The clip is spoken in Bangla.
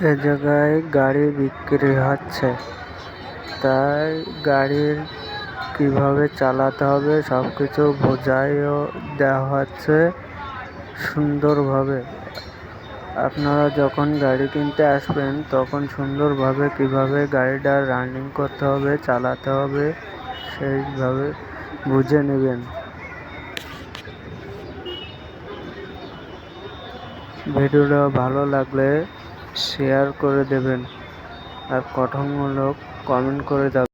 এ জায়গায় গাড়ি বিক্রি হচ্ছে, তাই গাড়ির কিভাবে চালাতে হবে সবকিছু বোঝাইও দেওয়া হচ্ছে সুন্দরভাবে। আপনারা যখন গাড়ি কিনতে আসবেন তখন সুন্দরভাবে কিভাবে গাড়িটা রানিং করতে হবে, চালাতে হবে সেইভাবে বুঝে নেবেন। ভিডিওটা ভালো লাগলে শেয়ার করে দেবেন আর গঠনমূলক কমেন্ট করে যাবেন।